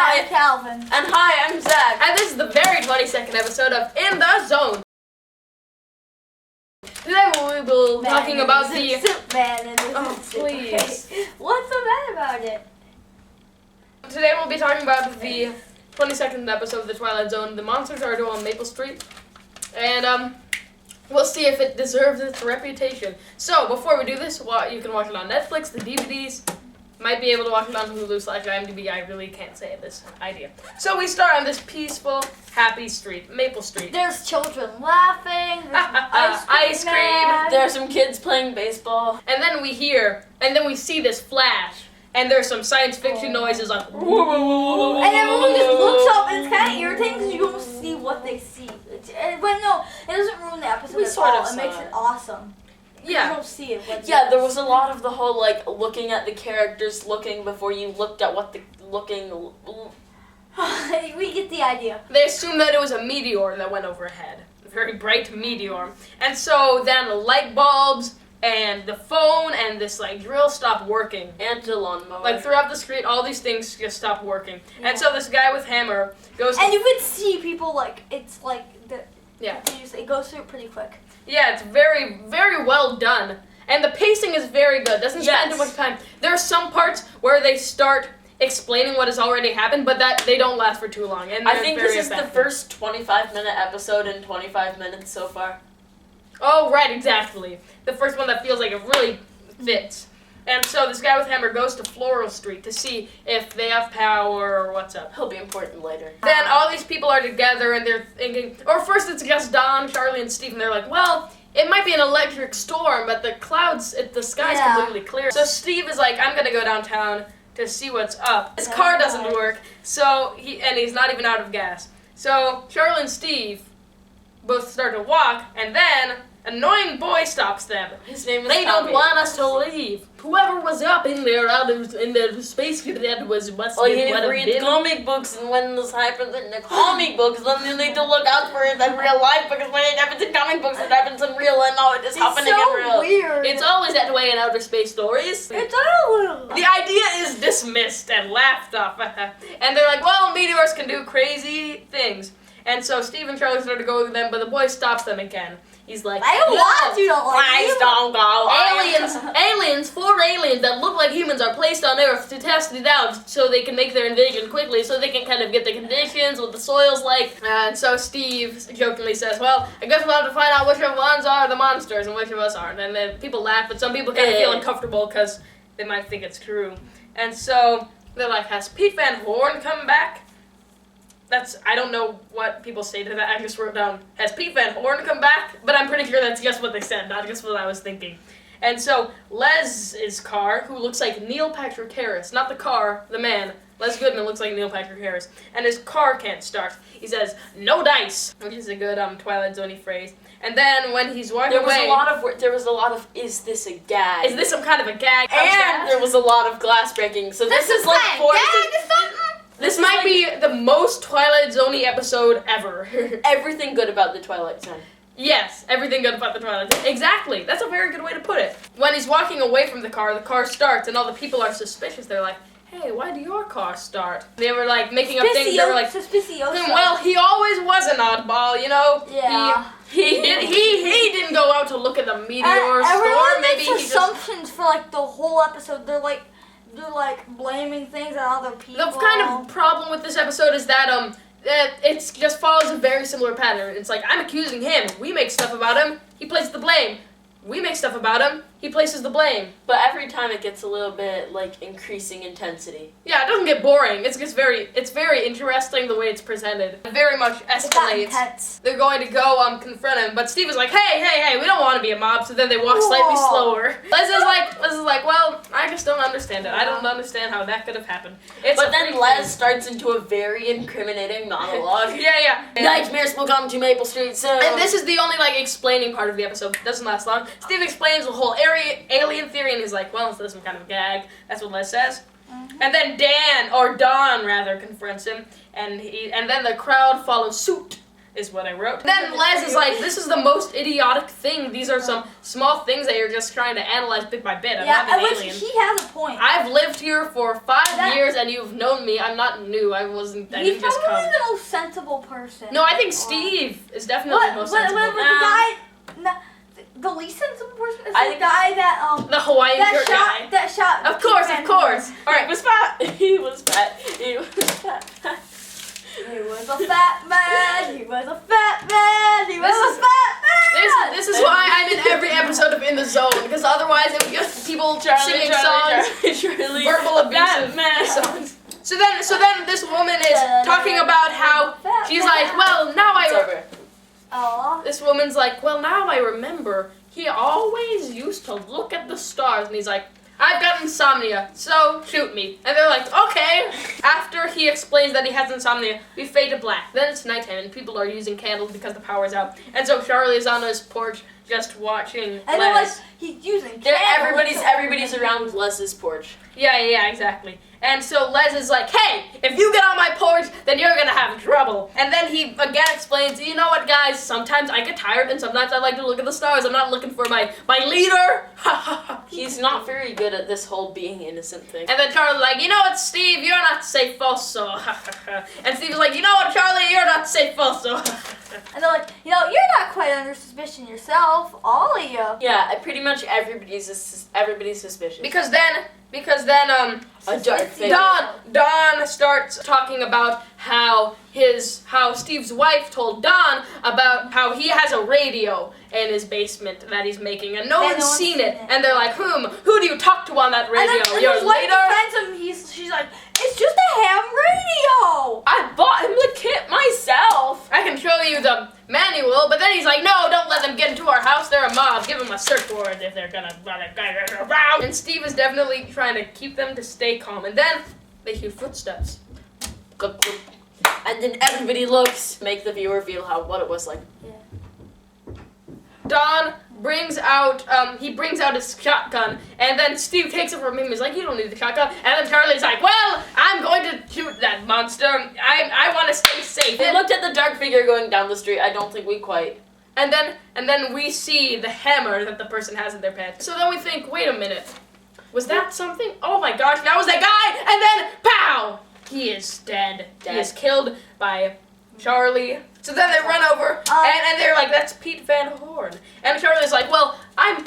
Hi, Calvin. And hi, I'm Zach. And this is the very 22nd episode of In the Zone. Today we will be talking about the... Oh, please. Okay. What's so bad about it? Today we'll be talking about the 22nd episode of the Twilight Zone. The monsters are on Maple Street. And we'll see if it deserves its reputation. So before we do this, you can watch it on Netflix, the DVDs. Might be able to watch it on Hulu/IMDb. I really can't say this idea. So we start on this peaceful, happy street, Maple Street. There's children laughing. There's ice cream. man. There's some kids playing baseball. And then we see this flash, and there's some science fiction noises like. And everyone just looks up, and it's kind of irritating because you don't see what they see. But no, it doesn't ruin the episode We at sort all. of It makes saw it it. awesome. You Yeah. don't see it. But Yeah, there was a lot of the whole, like, looking at the characters looking before you looked at what the looking... We get the idea. They assumed that it was a meteor that went overhead, a very bright meteor, and so then the light bulbs and the phone and this like drill stopped working. And the lawnmower. Like throughout the street, all these things just stopped working. Yeah. And so this guy with hammer goes. And you could see people like it's like the Yeah. it goes through pretty quick. Yeah, it's very, very well done. And the pacing is very good. Doesn't spend too Yes. much time. There are some parts where they start explaining what has already happened, but that they don't last for too long. And I they're think very this is the effective. first 25-minute episode in 25 minutes so far. Oh, right, exactly. The first one that feels like it really fits. And so this guy with hammer goes to Floral Street to see if they have power or what's up. He'll be important later. Then all these people are together and they're thinking, or first it's just Don, Charlie, and Steve, and they're like, well, it might be an electric storm, but the clouds, the sky's Yeah. completely clear. So Steve is like, I'm gonna go downtown to see what's up. His car doesn't work, so he's not even out of gas. So Charlie and Steve both start to walk, and then annoying boy stops them. His name is They Tommy. don't want us to leave. Whoever was up in there, in the space cadet must Well, be you what a read bit. comic books, and when this happens in the comic books, then you need to look out for it in real life, because when it happens in comic books, it happens in real, and now it is happening It's so in real. weird. It's always that way in outer space stories. It's all The idea is dismissed and laughed off. And they're like, well, meteors can do crazy things. And so Steve and Charlie start to go with them, but the boy stops them again. He's like, I don't "No, want you to Please leave. don't go. Aliens, 4 aliens that look like humans are placed on Earth to test it out so they can make their invasion quickly, so they can kind of get the conditions, what the soil's like." And so Steve jokingly says, well, I guess we'll have to find out which of ones are the monsters and which of us aren't. And then people laugh, but some people kind of feel uncomfortable because they might think it's true. And so they're like, has Pete Van Horn come back? I don't know what people say to that. I just wrote down, has Pete Van Horn come back? But I'm pretty sure that's just what they said, not just what I was thinking. And so Les's car, who looks like Neil Patrick Harris, not the car, the man. Les Goodman looks like Neil Patrick Harris. And his car can't start. He says, no dice, which is a good Twilight Zone-y phrase. And then when he's walking There was away, a lot of, is this a gag? is this some kind of a gag? And there was a lot of glass breaking, so this is like This might be the most Twilight Zone-y episode ever. everything good about the Twilight Zone. Yes, everything good about the Twilight Zone. Exactly. That's a very good way to put it. When he's walking away from the car starts, and all the people are suspicious. They're like, hey, why do your car start? They were like making up things. They were like, Suspicioso. well, he always was an oddball, you know? Yeah. He didn't go out to look at the meteor storm. Everyone Maybe makes he just... assumptions for like the whole episode. They're like blaming things on other people. The kind of problem with this episode is that it just follows a very similar pattern. It's like, I'm accusing him. We make stuff about him. He places the blame. We make stuff about him. He places the blame. But every time it gets a little bit, like, increasing intensity. Yeah, it doesn't get boring. It's very interesting the way it's presented. It very much It got escalates. intense. They're going to go confront him, but Steve is like, hey, we don't want to be a mob. So then they walk slightly Whoa. slower. Liz is like, well, I just don't understand it. I don't understand how that could have happened. But then Les starts into a very incriminating monologue. yeah. Nightmares will come to Maple Street soon. And this is the only explaining part of the episode. It doesn't last long. Steve explains the whole alien theory, and he's like, well, this is some kind of gag. That's what Les says. And then Don confronts him, and then the crowd follows suit. is what I wrote. Then Les is like, this is the most idiotic thing. These are some small things that you're just trying to analyze bit by bit. I'm not an alien. He has a point. I've lived here for 5 years and you've known me. I'm not new. I didn't just come. He's probably the most sensible person. No, I think Steve is definitely the most sensible. The least sensible person is the guy that the Hawaiian shirt guy. That shot. Of course. All right. He was fat. He was fat. He was fat. He was a fat man. He was a fat man. He was a fat man. This is why I'm in every episode of In the Zone, because otherwise it would just people singing songs, verbal abusive songs. So then this woman is talking about how she's like, well, now this woman's like, well, now I remember he always used to look at the stars, and he's like, I've got insomnia, so shoot me. And they're like, okay. After he explains that he has insomnia, we fade to black. Then it's nighttime and people are using candles because the power's out. And so Charlie's on his porch just watching and Les. He's using candles. Everybody's around Les's porch. Yeah, exactly. And so Les is like, hey, if you get on my porch, then you're gonna have trouble. And then he again explains, you know what, guys, sometimes I get tired and sometimes I like to look at the stars. I'm not looking for my leader. He's not very good at this whole being innocent thing. And then Charlie's like, you know what, Steve, you're not safe also. And Steve's like, you know what, Charlie, you're not safe also. And they're like, you're not quite under suspicion yourself, all of you. Yeah, pretty much everybody's suspicious. Because then a dark figure. Don starts talking about how Steve's wife told Don about how he has a radio in his basement that he's making, and no one's seen it. And they're like, who do you talk to on that radio? And his wife defends him. She's like, it's just a ham radio. I bought him the kit myself. I can show you the manual, but then he's like, no, don't let them get into our house. They're a mob. Give them a search warrant if they're gonna run around. And Steve is definitely trying to keep them to stay calm. And then they hear footsteps. And then everybody looks, make the viewer feel what it was like. Yeah. Don brings out his shotgun, and then Steve takes it from him. He's like, you don't need the shotgun. And then Charlie's like, well, I'm going to shoot that monster. I want to stay safe. We looked at the dark figure going down the street. I don't think we quite. And then we see the hammer that the person has in their pants. So then we think, wait a minute, was that something? Oh my gosh, that was that guy! And then, pow! He is dead. He is killed by Charlie. So then they run over, and they're like, that's Pete Van Horn. And Charlie's like, well, I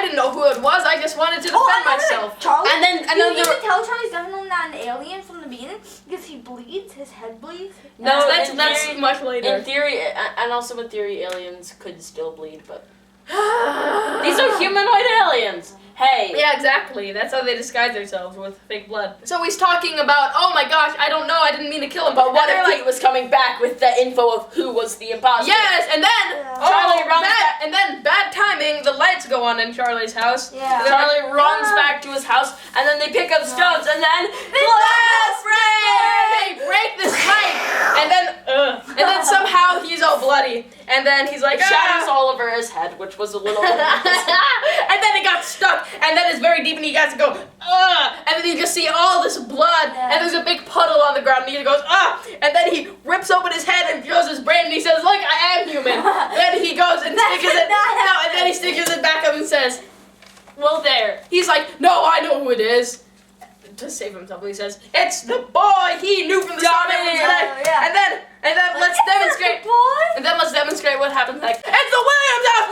didn't know who it was. I just wanted to defend myself. Charlie, and then you can tell Charlie's definitely not an alien from the beginning because he bleeds. His head bleeds. No, that's much later. In theory, and also in theory, aliens could still bleed, but these are humanoid aliens. Hey. Yeah, exactly. That's how they disguise themselves, with fake blood. So he's talking about, oh my gosh, I don't know, I didn't mean to kill him. But what if Pete was coming back with the info of who was the imposter? Yes, and then Charlie runs back, and then bad timing, the lights go on in Charlie's house. Yeah. Charlie runs back to his house, and then they pick up stones, and then glass break! They break this pipe, and then somehow he's all bloody, and then he's like, shadows all over his head, which was a little. And then it got stuck, and then it's very deep, and he has to go, and then you just see all this blood, and there's a big puddle on the ground, and he goes, and then he rips open his head and feels his brain, and he says, look, I am human. Then he goes and sticks it back up and says, well, there. He's like, no, I know who it is. To save himself, he says, it's the boy he knew from the start of his life. And then let's demonstrate. And then let's demonstrate what happens next. It's the Williams house.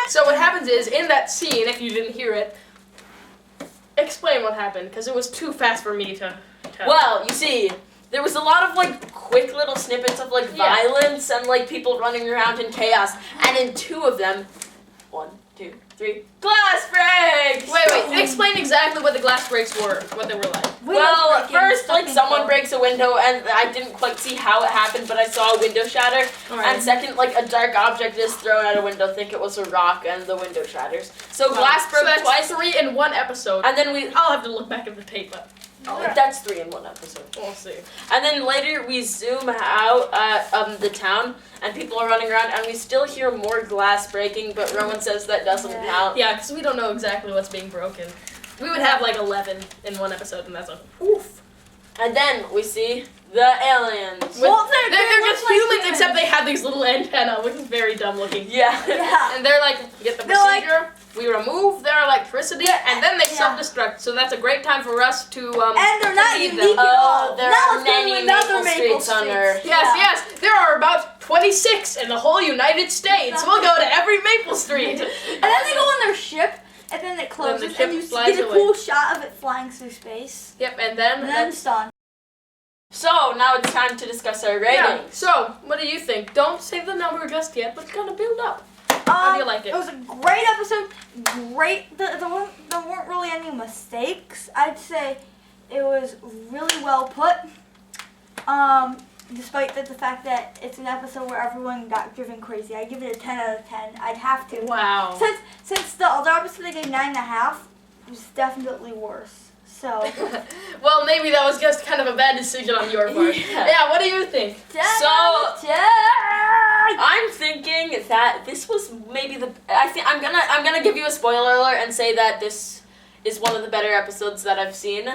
So what happens is, in that scene, if you didn't hear it, explain what happened, because it was too fast for me to tell. Well, you see, there was a lot of quick little snippets of violence and people running around in chaos, and in two of them, 1, 2, 3, glass breaks! Wait, explain exactly what the glass breaks were, what they were like. Well, first, someone breaks a window, and I didn't quite see how it happened, but I saw a window shatter. Right. And second, a dark object is thrown at a window, think it was a rock, and the window shatters. So glass broke twice. 3 in one episode. And then I'll have to look back at the tape, but... That's 3 in one episode. We'll see. And then later we zoom out at the town, and people are running around, and we still hear more glass breaking, but Rowan says that doesn't count. Yeah, because we don't know exactly what's being broken. We would have like 11 in one episode, and that's oof. And then we see the aliens. Well, They're just like humans, humans. except they have these little antennae, which is very dumb looking. Yeah. Yeah. And they're like, get the They're like- procedure, we remove their electricity, and then they Yeah. self-destruct. So that's a great time for us to And they're not feed unique them. at all. there Now are let's go to many another maple streets on Earth. Yes, Yeah. yes, there are about 26 in the whole United States. We'll go to every Maple Street. And then they go on their ship, and then it closes, ship and you flies get a away. cool shot of it flying through space. Yep, and then And then it's done. So now it's time to discuss our ratings. yeah. So, what do you think? Don't say the number just yet, but kind of build up. How do you like it? It was a great episode. Great. There weren't really any mistakes. I'd say it was really well put. Despite the fact that it's an episode where everyone got driven crazy, I give it a 10 out of 10. I'd have to. Wow. Since the other episode I gave 9.5, it was definitely worse. So. Well, maybe that was just kind of a bad decision on your part. Yeah, what do you think? 10 So- out of 10. I'm thinking that this was maybe I'm gonna give you a spoiler alert and say that this is one of the better episodes that I've seen.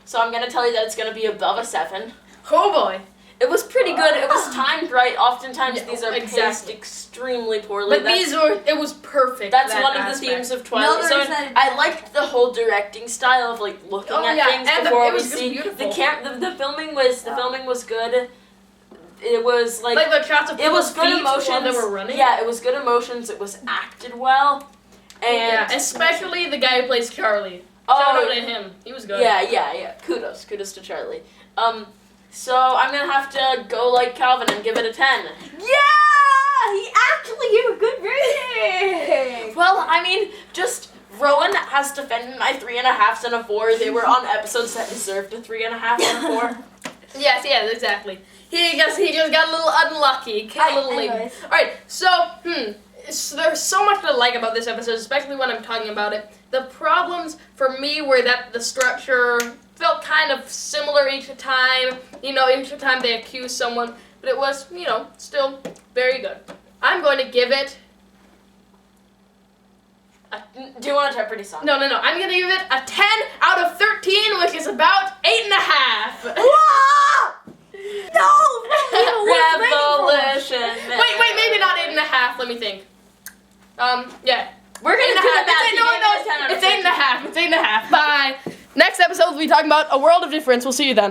So I'm gonna tell you that it's gonna be above a 7. Oh boy. It was pretty good. It was timed right. Oftentimes Yeah, these are paced exactly. extremely poorly. But it was perfect. That's that one of aspect. the themes of Twilight Another Zone. reason- I liked the whole directing style of like looking Oh, at yeah, things and before it we was just see beautiful. the filming was good. It was Like the shots of it was people's good feet while emotions. they were running. Yeah, it was good emotions. It was acted well, and Yeah, especially the guy who plays Charlie. Shout out to him. He was good. yeah. Kudos to Charlie. So I'm gonna have to go like Calvin and give it a 10. Yeah! He actually gave a good rating! Well, I mean, just Rowan has defended my 3.5s and a 4. They were on episodes that deserved a 3.5 and a 4. Yes, exactly. He just got a little unlucky. Came a little late. Anyways. Alright, so, there's so much to like about this episode, especially when I'm talking about it. The problems for me were that the structure felt kind of similar each time. Each time they accused someone, but it was, still very good. I'm going to give it... Do you want a Jeopardy song? No. I'm going to give it a 10 out of 13, which is about 8.5. No! Revolution. Wait, maybe not 8.5. Let me think. Yeah. We're gonna do the math. It's 8.5. It's 8.5. Bye. Next episode, we'll be talking about A World of Difference. We'll see you then.